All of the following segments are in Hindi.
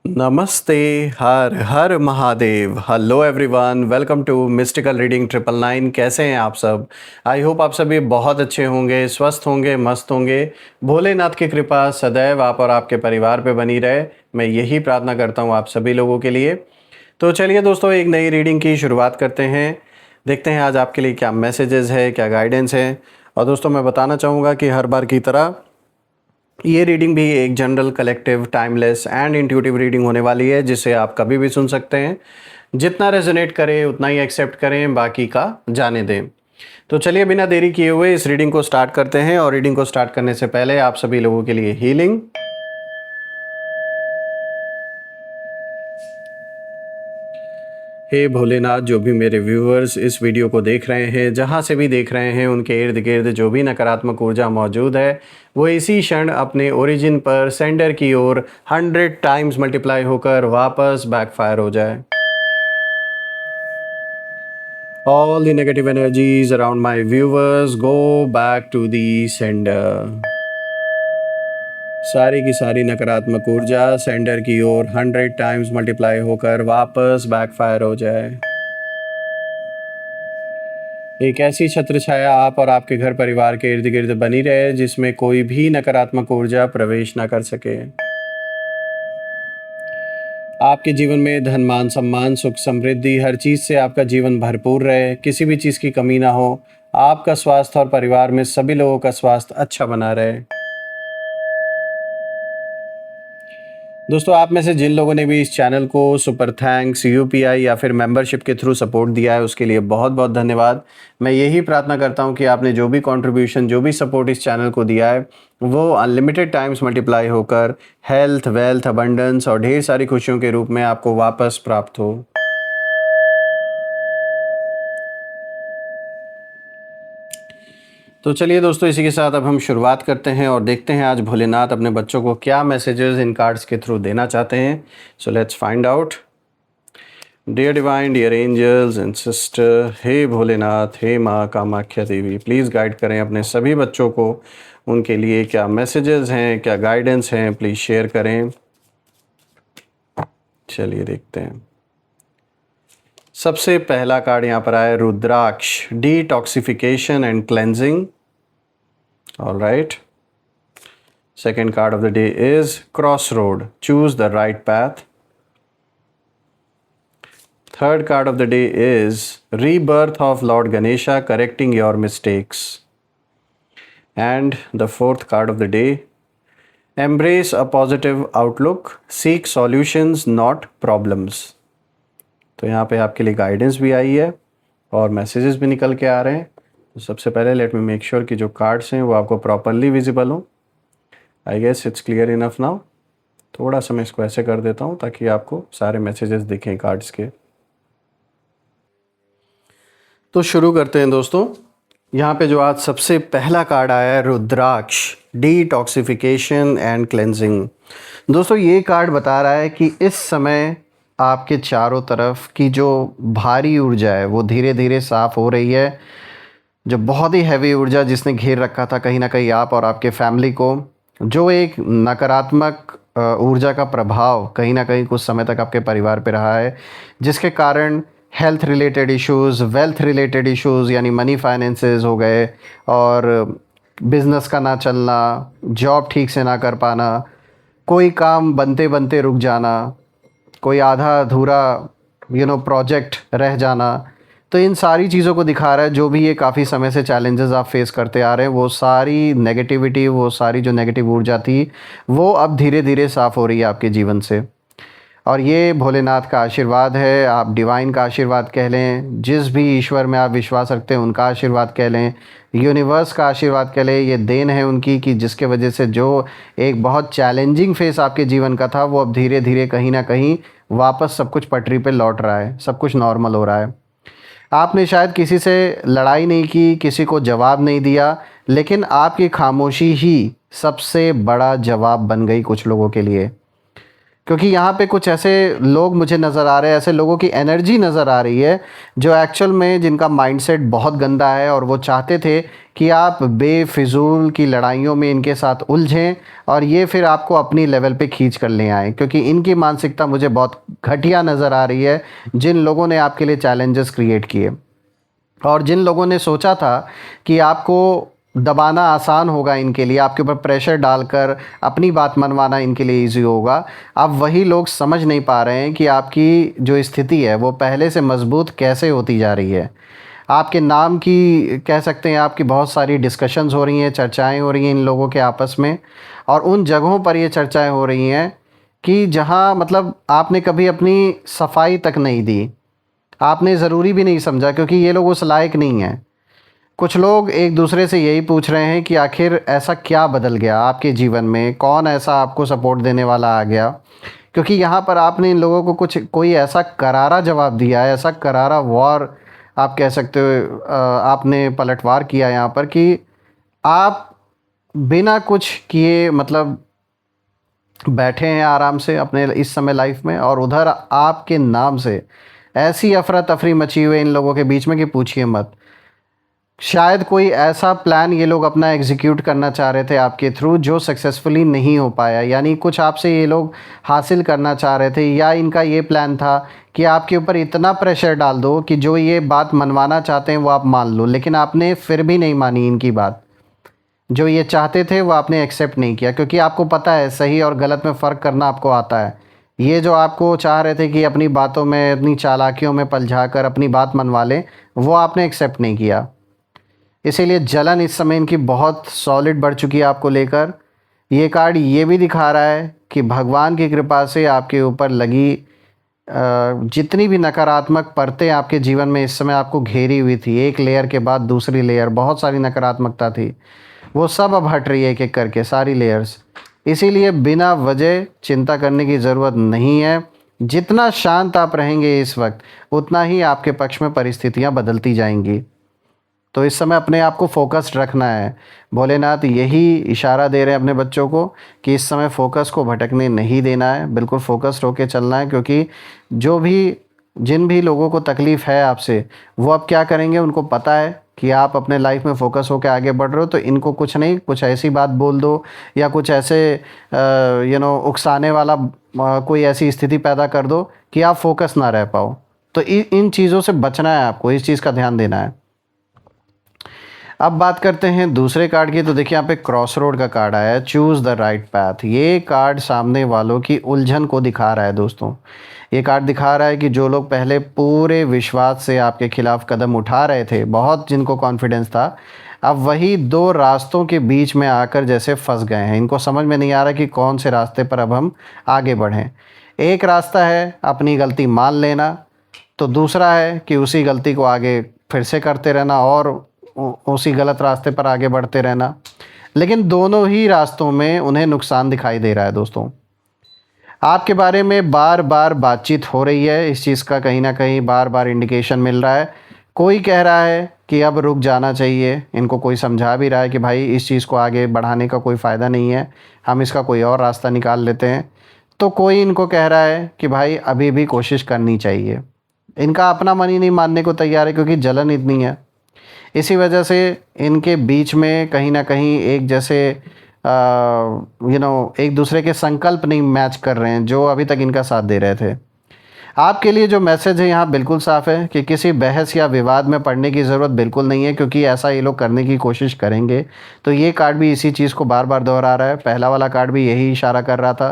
नमस्ते। हर हर Mahadev. Hello everyone, welcome to mystical reading 999। कैसे हैं आप सब? आई होप आप सभी बहुत अच्छे होंगे, स्वस्थ होंगे, मस्त होंगे। भोलेनाथ की कृपा सदैव आप और आपके परिवार पे बनी रहे, मैं यही प्रार्थना करता हूँ आप सभी लोगों के लिए। तो चलिए दोस्तों, एक नई रीडिंग की शुरुआत करते हैं। देखते हैं आज आपके लिए क्या मैसेजेस है, क्या गाइडेंस है। और दोस्तों, मैं बताना चाहूँगा कि हर बार की तरह ये रीडिंग भी एक general, collective, timeless and intuitive reading होने वाली है, जिसे आप कभी भी सुन सकते हैं। जितना रेजोनेट करे उतना ही एक्सेप्ट करें, बाकी का जाने दें। तो चलिए बिना देरी किए हुए इस रीडिंग को स्टार्ट करते हैं। और रीडिंग को स्टार्ट करने से पहले आप सभी लोगों के लिए हीलिंग। हे भोलेनाथ, जो भी मेरे व्यूअर्स इस वीडियो को देख रहे हैं, जहाँ से भी देख रहे हैं, उनके इर्द गिर्द जो भी नकारात्मक ऊर्जा मौजूद है, वो इसी क्षण अपने ओरिजिन पर सेंडर की ओर 100 टाइम्स मल्टीप्लाई होकर वापस बैकफायर हो जाए। All the negative energies around my viewers go back to the sender. सारी की सारी नकारात्मक ऊर्जा सेंडर की ओर 100 टाइम्स मल्टीप्लाई होकर वापस बैकफायर हो जाए। एक ऐसी छत्र छाया आप और आपके घर परिवार के इर्द गिर्द बनी रहे, जिसमें कोई भी नकारात्मक ऊर्जा प्रवेश ना कर सके। आपके जीवन में धन, मान, सम्मान, सुख, समृद्धि, हर चीज़ से आपका जीवन भरपूर रहे, किसी भी चीज़ की कमी ना हो। आपका स्वास्थ्य और परिवार में सभी लोगों का स्वास्थ्य अच्छा बना रहे। दोस्तों, आप में से जिन लोगों ने भी इस चैनल को सुपर थैंक्स, यूपीआई या फिर मेंबरशिप के थ्रू सपोर्ट दिया है, उसके लिए बहुत बहुत धन्यवाद। मैं यही प्रार्थना करता हूं कि आपने जो भी कंट्रीब्यूशन, जो भी सपोर्ट इस चैनल को दिया है, वो अनलिमिटेड टाइम्स मल्टीप्लाई होकर हेल्थ, वेल्थ, अबंडेंस और ढेर सारी खुशियों के रूप में आपको वापस प्राप्त हो। तो चलिए दोस्तों, इसी के साथ अब हम शुरुआत करते हैं और देखते हैं आज भोलेनाथ अपने बच्चों को क्या मैसेजेस इन कार्ड्स के थ्रू देना चाहते हैं। So let's find out. Dear divine, dear angels and sister, हे भोलेनाथ, हे माँ कामाख्या देवी, प्लीज़ गाइड करें अपने सभी बच्चों को। उनके लिए क्या मैसेजेस हैं, क्या गाइडेंस हैं, प्लीज़ शेयर करें। चलिए देखते हैं। सबसे पहला कार्ड यहाँ पर आया rudraksha, detoxification and cleansing. All right. Second card of the day is Crossroad, choose the right path. Third card of the day is Rebirth of Lord Ganesha, correcting your mistakes. And the fourth card of the day, Embrace a positive outlook, seek solutions, not problems. तो यहाँ पे आपके लिए गाइडेंस भी आई है और मैसेजेस भी निकल के आ रहे हैं। तो सबसे पहले लेट मी मेक श्योर कि जो कार्ड्स हैं वो आपको प्रॉपरली विजिबल हो। I guess it's clear enough now. थोड़ा सा मैं इसको ऐसे कर देता हूँ ताकि आपको सारे मैसेजेस दिखें कार्ड्स के। तो शुरू करते हैं दोस्तों। यहाँ पे जो आज सबसे पहला कार्ड आया है रुद्राक्ष, डिटॉक्सिफिकेशन एंड क्लेंजिंग। दोस्तों, ये कार्ड बता रहा है कि इस समय आपके चारों तरफ की जो भारी ऊर्जा है वो धीरे धीरे साफ़ हो रही है। जो बहुत ही हैवी ऊर्जा जिसने घेर रखा था कहीं ना कहीं आप और आपके फैमिली को, जो एक नकारात्मक ऊर्जा का प्रभाव कहीं ना कहीं कुछ समय तक आपके परिवार पे रहा है, जिसके कारण health related issues, wealth related issues यानी मनी फाइनेंसेस हो गए, और बिज़नेस का ना चलना, जॉब ठीक से ना कर पाना, कोई काम बनते बनते रुक जाना, कोई आधा अधूरा प्रोजेक्ट रह जाना। तो इन सारी चीज़ों को दिखा रहा है। जो भी ये काफ़ी समय से चैलेंजेस आप फेस करते आ रहे हैं, वो सारी नेगेटिविटी, वो सारी जो नेगेटिव ऊर्जा थी, वो अब धीरे धीरे साफ़ हो रही है आपके जीवन से। और ये भोलेनाथ का आशीर्वाद है, आप डिवाइन का आशीर्वाद कह लें, जिस भी ईश्वर में आप विश्वास रखते हैं उनका आशीर्वाद कह लें, यूनिवर्स का आशीर्वाद कह लें। ये देन है उनकी कि जिसके वजह से जो एक बहुत चैलेंजिंग फेस आपके जीवन का था, वो अब धीरे धीरे कहीं ना कहीं वापस सब कुछ पटरी पे लौट रहा है, सब कुछ नॉर्मल हो रहा है। आपने शायद किसी से लड़ाई नहीं की, किसी को जवाब नहीं दिया, लेकिन आपकी खामोशी ही सबसे बड़ा जवाब बन गई कुछ लोगों के लिए। क्योंकि यहाँ पे कुछ ऐसे लोग मुझे नज़र आ रहे हैं, ऐसे लोगों की एनर्जी नज़र आ रही है जो एक्चुअल में जिनका माइंडसेट बहुत गंदा है और वो चाहते थे कि आप बेफिजूल की लड़ाइयों में इनके साथ उलझें और ये फिर आपको अपनी लेवल पे खींच कर ले आएँ, क्योंकि इनकी मानसिकता मुझे बहुत घटिया नज़र आ रही है। जिन लोगों ने आपके लिए चैलेंजेस क्रिएट किए और जिन लोगों ने सोचा था कि आपको दबाना आसान होगा, इनके लिए आपके ऊपर प्रेशर डालकर अपनी बात मनवाना इनके लिए इजी होगा, अब वही लोग समझ नहीं पा रहे हैं कि आपकी जो स्थिति है वो पहले से मजबूत कैसे होती जा रही है। आपके नाम की कह सकते हैं आपकी बहुत सारी डिस्कशंस हो रही हैं, चर्चाएं हो रही हैं इन लोगों के आपस में, और उन जगहों पर ये चर्चाएं हो रही हैं कि जहां मतलब आपने कभी अपनी सफाई तक नहीं दी, आपने ज़रूरी भी नहीं समझा, क्योंकि ये लोग उस लायक नहीं हैं। कुछ लोग एक दूसरे से यही पूछ रहे हैं कि आखिर ऐसा क्या बदल गया आपके जीवन में, कौन ऐसा आपको सपोर्ट देने वाला आ गया, क्योंकि यहाँ पर आपने इन लोगों को कुछ कोई ऐसा करारा जवाब दिया है, ऐसा करारा वॉर आप कह सकते हो, आपने पलटवार किया यहाँ पर कि आप बिना कुछ किए मतलब बैठे हैं आराम से अपने इस समय लाइफ में, और उधर आपके नाम से ऐसी अफरा तफरी मची हुई है इन लोगों के बीच में कि पूछिए मत। शायद कोई ऐसा प्लान ये लोग अपना एग्जीक्यूट करना चाह रहे थे आपके थ्रू जो सक्सेसफुली नहीं हो पाया, यानी कुछ आपसे ये लोग हासिल करना चाह रहे थे, या इनका ये प्लान था कि आपके ऊपर इतना प्रेशर डाल दो कि जो ये बात मनवाना चाहते हैं वो आप मान लो, लेकिन आपने फिर भी नहीं मानी इनकी बात। जो ये चाहते थे वो आपने एक्सेप्ट नहीं किया, क्योंकि आपको पता है सही और गलत में फ़र्क करना आपको आता है। ये जो आपको चाह रहे थे कि अपनी बातों में अपनी चालाकियों में पलझा कर अपनी बात मनवा लें, वो आपने एक्सेप्ट नहीं किया। इसीलिए जलन इस समय इनकी बहुत सॉलिड बढ़ चुकी है आपको लेकर। ये कार्ड ये भी दिखा रहा है कि भगवान की कृपा से आपके ऊपर लगी जितनी भी नकारात्मक परतें आपके जीवन में इस समय आपको घेरी हुई थी, एक लेयर के बाद दूसरी लेयर, बहुत सारी नकारात्मकता थी, वो सब अब हट रही है एक एक करके सारी लेयर्स। इसीलिए बिना वजह चिंता करने की ज़रूरत नहीं है। जितना शांत आप रहेंगे इस वक्त, उतना ही आपके पक्ष में परिस्थितियाँ बदलती जाएंगी। तो इस समय अपने आप को फोकस्ड रखना है। भोलेनाथ यही इशारा दे रहे हैं अपने बच्चों को कि इस समय फोकस को भटकने नहीं देना है, बिल्कुल फोकस्ड होकर चलना है, क्योंकि जिन भी लोगों को तकलीफ़ है आपसे, वो अब क्या करेंगे, उनको पता है कि आप अपने लाइफ में फ़ोकस होकर आगे बढ़ रहे हो, तो इनको कुछ नहीं, कुछ ऐसी बात बोल दो या कुछ ऐसे उकसाने वाला कोई ऐसी स्थिति पैदा कर दो कि आप फोकस ना रह पाओ। तो इन चीज़ों से बचना है आपको, इस चीज़ का ध्यान देना है। अब बात करते हैं दूसरे कार्ड की। तो देखिए यहाँ पे क्रॉस रोड का कार्ड आया है, चूज़ द राइट पाथ। ये कार्ड सामने वालों की उलझन को दिखा रहा है दोस्तों। ये कार्ड दिखा रहा है कि जो लोग पहले पूरे विश्वास से आपके खिलाफ कदम उठा रहे थे, बहुत जिनको कॉन्फिडेंस था, अब वही दो रास्तों के बीच में आकर जैसे फंस गए हैं। इनको समझ में नहीं आ रहा कि कौन से रास्ते पर अब हम आगे बढ़ें। एक रास्ता है अपनी गलती मान लेना, तो दूसरा है कि उसी गलती को आगे फिर से करते रहना और उसी गलत रास्ते पर आगे बढ़ते रहना। लेकिन दोनों ही रास्तों में उन्हें नुकसान दिखाई दे रहा है दोस्तों। आपके बारे में बार बार बातचीत हो रही है, इस चीज़ का कहीं ना कहीं बार बार इंडिकेशन मिल रहा है। कोई कह रहा है कि अब रुक जाना चाहिए, इनको कोई समझा भी रहा है कि भाई इस चीज़ को आगे बढ़ाने का कोई फ़ायदा नहीं है, हम इसका कोई और रास्ता निकाल लेते हैं। तो कोई इनको कह रहा है कि भाई अभी भी कोशिश करनी चाहिए। इनका अपना मन ही नहीं मानने को तैयार है, क्योंकि जलन इतनी है। इसी वजह से इनके बीच में कहीं ना कहीं एक जैसे एक दूसरे के संकल्प नहीं मैच कर रहे हैं जो अभी तक इनका साथ दे रहे थे। आपके लिए जो मैसेज है यहाँ बिल्कुल साफ़ है कि किसी बहस या विवाद में पड़ने की ज़रूरत बिल्कुल नहीं है, क्योंकि ऐसा ये लोग करने की कोशिश करेंगे। तो ये कार्ड भी इसी चीज़ को बार बार दोहरा रहा है। पहला वाला कार्ड भी यही इशारा कर रहा था,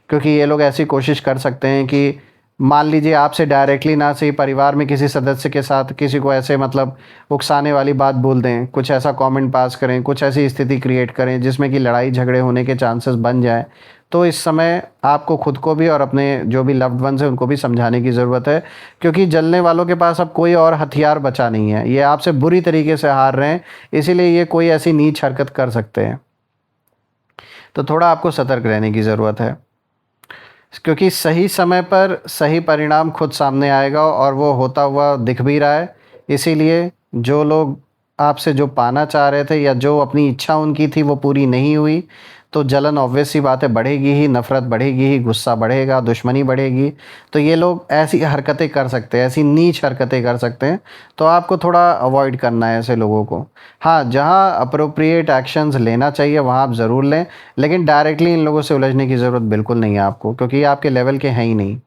क्योंकि ये लोग ऐसी कोशिश कर सकते हैं कि मान लीजिए आपसे डायरेक्टली ना सही परिवार में किसी सदस्य के साथ किसी को ऐसे मतलब उकसाने वाली बात बोल दें, कुछ ऐसा कमेंट पास करें, कुछ ऐसी स्थिति क्रिएट करें जिसमें कि लड़ाई झगड़े होने के चांसेस बन जाएं। तो इस समय आपको खुद को भी और अपने जो भी लव्ड वंस हैं उनको भी समझाने की ज़रूरत है, क्योंकि जलने वालों के पास अब कोई और हथियार बचा नहीं है। ये आपसे बुरी तरीके से हार रहे हैं, इसीलिए ये कोई ऐसी नीच हरकत कर सकते हैं। तो थोड़ा आपको सतर्क रहने की ज़रूरत है, क्योंकि सही समय पर सही परिणाम खुद सामने आएगा और वो होता हुआ दिख भी रहा है। इसीलिए जो लोग आपसे जो पाना चाह रहे थे या जो अपनी इच्छा उनकी थी वो पूरी नहीं हुई, तो जलन ऑब्वियस सी बात है बढ़ेगी ही, नफ़रत बढ़ेगी ही, गुस्सा बढ़ेगा, दुश्मनी बढ़ेगी। तो ये लोग ऐसी हरकतें कर सकते हैं, ऐसी नीच हरकतें कर सकते हैं, तो आपको थोड़ा अवॉइड करना है ऐसे लोगों को। हाँ, जहाँ अप्रोप्रिएट एक्शंस लेना चाहिए वहाँ आप ज़रूर लें, लेकिन डायरेक्टली इन लोगों से उलझने की ज़रूरत बिल्कुल नहीं है आपको, क्योंकि ये आपके लेवल के हैं ही नहीं।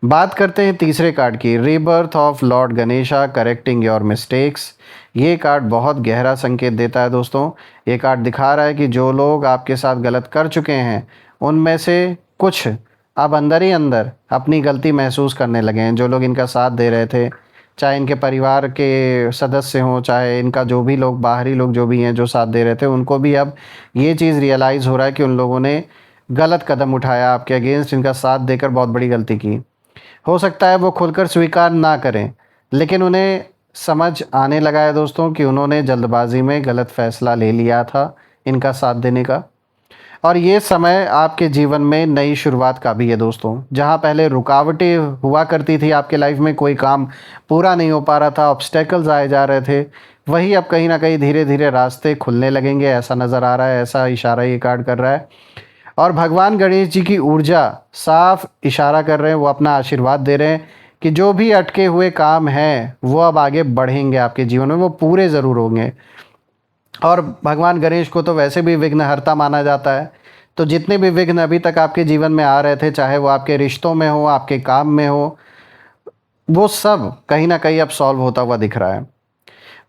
बात करते हैं तीसरे कार्ड की, rebirth of Lord Ganesha correcting your mistakes. ये कार्ड बहुत गहरा संकेत देता है दोस्तों। ये कार्ड दिखा रहा है कि जो लोग आपके साथ गलत कर चुके हैं उनमें से कुछ अब अंदर ही अंदर अपनी गलती महसूस करने लगे हैं। जो लोग इनका साथ दे रहे थे, चाहे इनके परिवार के सदस्य हों, चाहे इनका जो भी लोग बाहरी लोग जो भी हैं जो साथ दे रहे थे, उनको भी अब ये चीज़ रियलाइज़ हो रहा है कि उन लोगों ने गलत कदम उठाया, आपके अगेंस्ट इनका साथ देकर बहुत बड़ी गलती की। हो सकता है वो खुलकर स्वीकार ना करें, लेकिन उन्हें समझ आने लगा है दोस्तों कि उन्होंने जल्दबाजी में गलत फ़ैसला ले लिया था इनका साथ देने का। और ये समय आपके जीवन में नई शुरुआत का भी है दोस्तों। जहाँ पहले रुकावटें हुआ करती थी आपके लाइफ में, कोई काम पूरा नहीं हो पा रहा था, ऑब्स्टेकल्स आए जा रहे थे, वही अब कहीं ना कहीं धीरे धीरे रास्ते खुलने लगेंगे, ऐसा नज़र आ रहा है, ऐसा इशारा ये कार्ड कर रहा है। और भगवान गणेश जी की ऊर्जा साफ इशारा कर रहे हैं, वो अपना आशीर्वाद दे रहे हैं कि जो भी अटके हुए काम हैं वो अब आगे बढ़ेंगे आपके जीवन में, वो पूरे ज़रूर होंगे। और भगवान गणेश को तो वैसे भी विघ्नहर्ता माना जाता है, तो जितने भी विघ्न अभी तक आपके जीवन में आ रहे थे, चाहे वो आपके रिश्तों में हो, आपके काम में हो, वो सब कहीं ना कहीं अब सॉल्व होता हुआ दिख रहा है।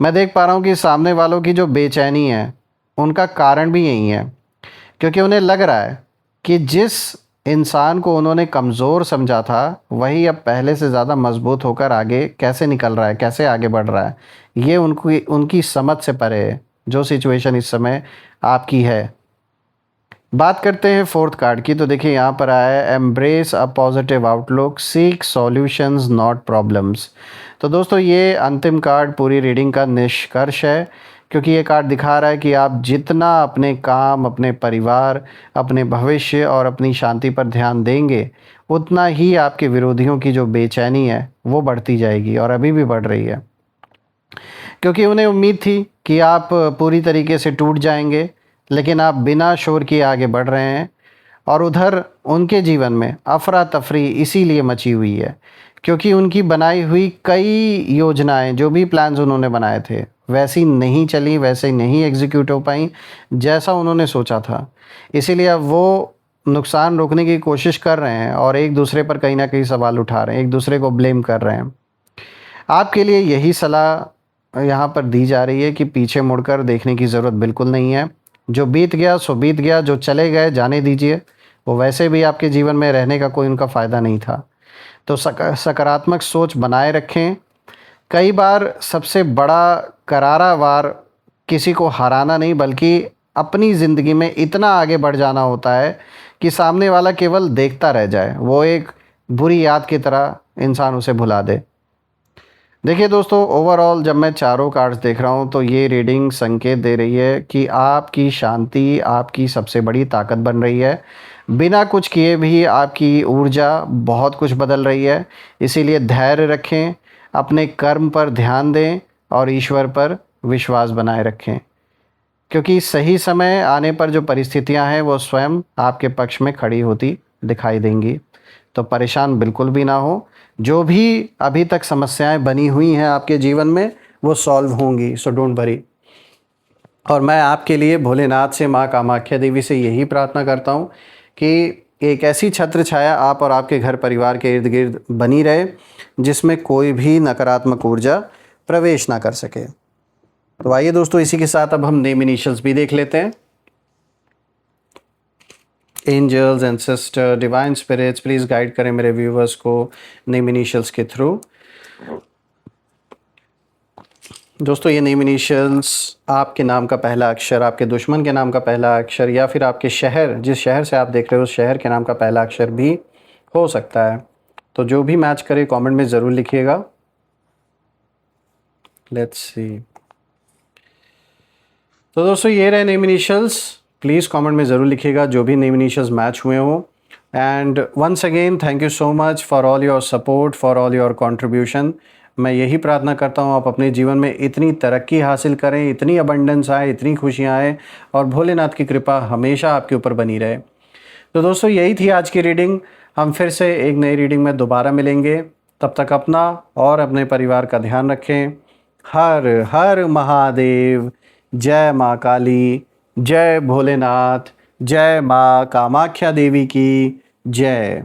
मैं देख पा रहा हूँ कि सामने वालों की जो बेचैनी है उनका कारण भी यही है, क्योंकि उन्हें लग रहा है कि जिस इंसान को उन्होंने कमज़ोर समझा था वही अब पहले से ज़्यादा मजबूत होकर आगे कैसे निकल रहा है, कैसे आगे बढ़ रहा है। ये उनकी समझ से परे है जो सिचुएशन इस समय आपकी है। बात करते हैं फोर्थ कार्ड की, तो देखिए यहाँ पर आया है embrace a positive outlook, seek solutions not problems. तो दोस्तों ये अंतिम कार्ड पूरी रीडिंग का निष्कर्ष है, क्योंकि ये कार्ड दिखा रहा है कि आप जितना अपने काम, अपने परिवार, अपने भविष्य और अपनी शांति पर ध्यान देंगे, उतना ही आपके विरोधियों की जो बेचैनी है वो बढ़ती जाएगी, और अभी भी बढ़ रही है। क्योंकि उन्हें उम्मीद थी कि आप पूरी तरीके से टूट जाएंगे, लेकिन आप बिना शोर किए आगे बढ़ रहे हैं। और उधर उनके जीवन में अफरा तफरी इसीलिए मची हुई है क्योंकि उनकी बनाई हुई कई योजनाएं, जो भी प्लान्स उन्होंने बनाए थे, वैसी नहीं चली, वैसे नहीं एग्जीक्यूट हो पाई जैसा उन्होंने सोचा था। इसीलिए अब वो नुकसान रोकने की कोशिश कर रहे हैं और एक दूसरे पर कहीं ना कहीं सवाल उठा रहे हैं, एक दूसरे को ब्लेम कर रहे हैं। आपके लिए यही सलाह यहाँ पर दी जा रही है कि पीछे मुड़कर देखने की ज़रूरत बिल्कुल नहीं है। जो बीत गया सो बीत गया, जो चले गए जाने दीजिए। वो वैसे भी आपके जीवन में रहने का कोई उनका फ़ायदा नहीं था। तो सकारात्मक सोच बनाए रखें। कई बार सबसे बड़ा करारा वार किसी को हराना नहीं, बल्कि अपनी ज़िंदगी में इतना आगे बढ़ जाना होता है कि सामने वाला केवल देखता रह जाए, वो एक बुरी याद की तरह इंसान उसे भुला दे। देखिए दोस्तों, ओवरऑल जब मैं चारों कार्ड्स देख रहा हूँ तो ये रीडिंग संकेत दे रही है कि आपकी शांति आपकी सबसे बड़ी ताकत बन रही है। बिना कुछ किए भी आपकी ऊर्जा बहुत कुछ बदल रही है। इसीलिए धैर्य रखें, अपने कर्म पर ध्यान दें और ईश्वर पर विश्वास बनाए रखें, क्योंकि सही समय आने पर जो परिस्थितियाँ हैं वो स्वयं आपके पक्ष में खड़ी होती दिखाई देंगी। तो परेशान बिल्कुल भी ना हो। जो भी अभी तक समस्याएं बनी हुई हैं आपके जीवन में वो सॉल्व होंगी, सो डोंट वरी। और मैं आपके लिए भोलेनाथ से, माँ कामाख्या देवी से यही प्रार्थना करता हूँ कि एक ऐसी छत्र छाया आप और आपके घर परिवार के इर्द गिर्द बनी रहे जिसमें कोई भी नकारात्मक ऊर्जा प्रवेश ना कर सके। तो आइए दोस्तों, इसी के साथ अब हम नेम इनिशियल्स भी देख लेते हैं। Angels, ancestor, divine spirits, please guide करें मेरे व्यूवर्स को नेम इनिशियल्स के थ्रू। दोस्तों ये नेम इनिशियल्स आपके नाम का पहला अक्षर, आपके दुश्मन के नाम का पहला अक्षर, या फिर आपके शहर, जिस शहर से आप देख रहे हो उस शहर के नाम का पहला अक्षर भी हो सकता है। तो जो भी मैच करे कमेंट में ज़रूर लिखिएगा। Let's see. तो दोस्तों ये रहे नेम इनिशियल्स। प्लीज़ कमेंट में ज़रूर लिखिएगा जो भी नेम इनिशियल्स मैच हुए हो। And once again thank you so much for all your support, for all your contribution. मैं यही प्रार्थना करता हूँ आप अपने जीवन में इतनी तरक्की हासिल करें, इतनी अबंडेंस आए, इतनी खुशियाँ आए और भोलेनाथ की कृपा हमेशा आपके ऊपर बनी रहे। तो दोस्तों यही थी आज की रीडिंग। हम फिर से एक नई रीडिंग में दोबारा मिलेंगे। तब तक अपना और अपने परिवार का ध्यान रखें। हर हर महादेव। जय माँ काली, जय भोलेनाथ, जय माँ कामाख्या देवी की जय।